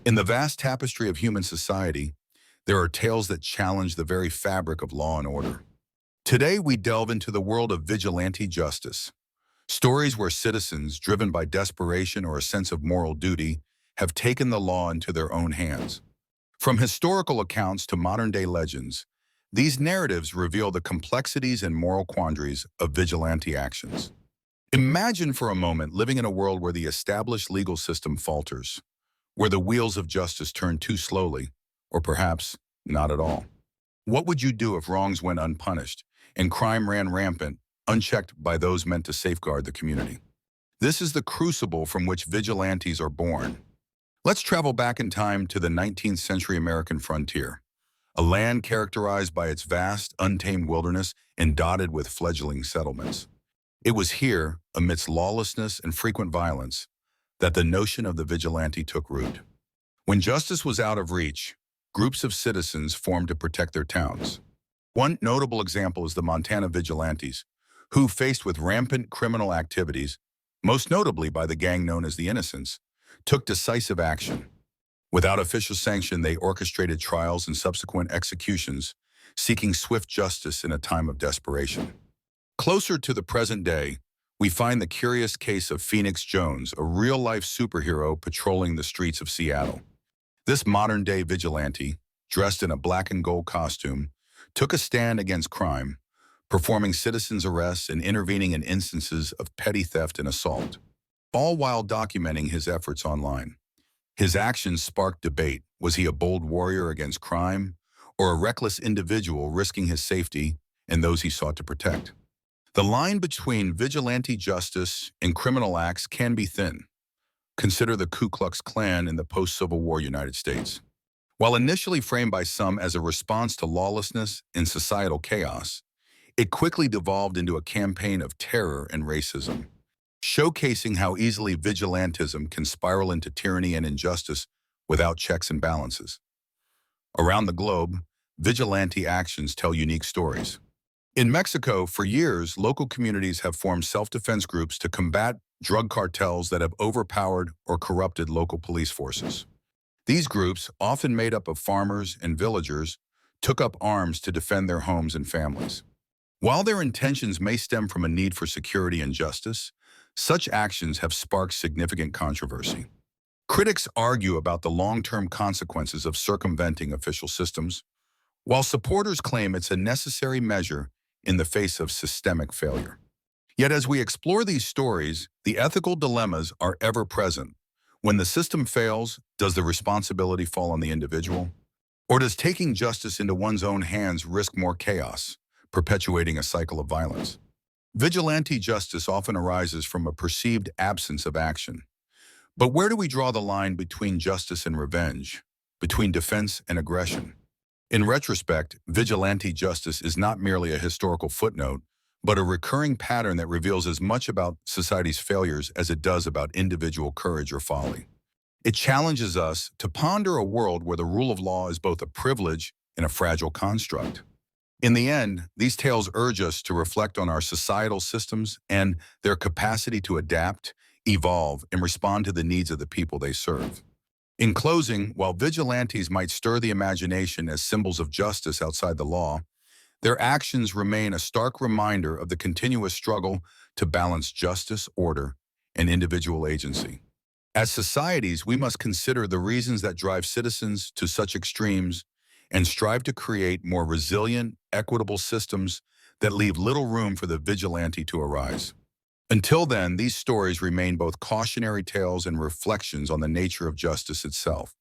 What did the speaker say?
In the vast tapestry of human society, there are tales that challenge the very fabric of law and order. Today, we delve into the world of vigilante justice, stories where citizens, driven by desperation or a sense of moral duty, have taken the law into their own hands. From historical accounts to modern-day legends, these narratives reveal the complexities and moral quandaries of vigilante actions. Imagine for a moment living in a world where the established legal system falters, where the wheels of justice turn too slowly, or perhaps not at all. What would you do if wrongs went unpunished and crime ran rampant, unchecked by those meant to safeguard the community? This is the crucible from which vigilantes are born. Let's travel back in time to the 19th century American frontier, a land characterized by its vast, untamed wilderness and dotted with fledgling settlements. It was here, amidst lawlessness and frequent violence, that the notion of the vigilante took root. When justice was out of reach, groups of citizens formed to protect their towns. One notable example is the Montana Vigilantes, who, faced with rampant criminal activities, most notably by the gang known as the Innocents, took decisive action. Without official sanction, they orchestrated trials and subsequent executions, seeking swift justice in a time of desperation. Closer to the present day, we find the curious case of Phoenix Jones, a real-life superhero patrolling the streets of Seattle. This modern-day vigilante, dressed in a black and gold costume, took a stand against crime, performing citizens' arrests and intervening in instances of petty theft and assault, all while documenting his efforts online. His actions sparked debate. Was he a bold warrior against crime, or a reckless individual risking his safety and those he sought to protect? The line between vigilante justice and criminal acts can be thin. Consider the Ku Klux Klan in the post-Civil War United States. While initially framed by some as a response to lawlessness and societal chaos, it quickly devolved into a campaign of terror and racism, showcasing how easily vigilantism can spiral into tyranny and injustice without checks and balances. Around the globe, vigilante actions tell unique stories. In Mexico, for years, local communities have formed self-defense groups to combat drug cartels that have overpowered or corrupted local police forces. These groups, often made up of farmers and villagers, took up arms to defend their homes and families. While their intentions may stem from a need for security and justice, such actions have sparked significant controversy. Critics argue about the long-term consequences of circumventing official systems, while supporters claim it's a necessary measure in the face of systemic failure. Yet as we explore these stories, the ethical dilemmas are ever present. When the system fails, does the responsibility fall on the individual? Or does taking justice into one's own hands risk more chaos, perpetuating a cycle of violence? Vigilante justice often arises from a perceived absence of action. But where do we draw the line between justice and revenge, between defense and aggression? In retrospect, vigilante justice is not merely a historical footnote, but a recurring pattern that reveals as much about society's failures as it does about individual courage or folly. It challenges us to ponder a world where the rule of law is both a privilege and a fragile construct. In the end, these tales urge us to reflect on our societal systems and their capacity to adapt, evolve, and respond to the needs of the people they serve. In closing, while vigilantes might stir the imagination as symbols of justice outside the law, their actions remain a stark reminder of the continuous struggle to balance justice, order, and individual agency. As societies, we must consider the reasons that drive citizens to such extremes and strive to create more resilient, equitable systems that leave little room for the vigilante to arise. Until then, these stories remain both cautionary tales and reflections on the nature of justice itself.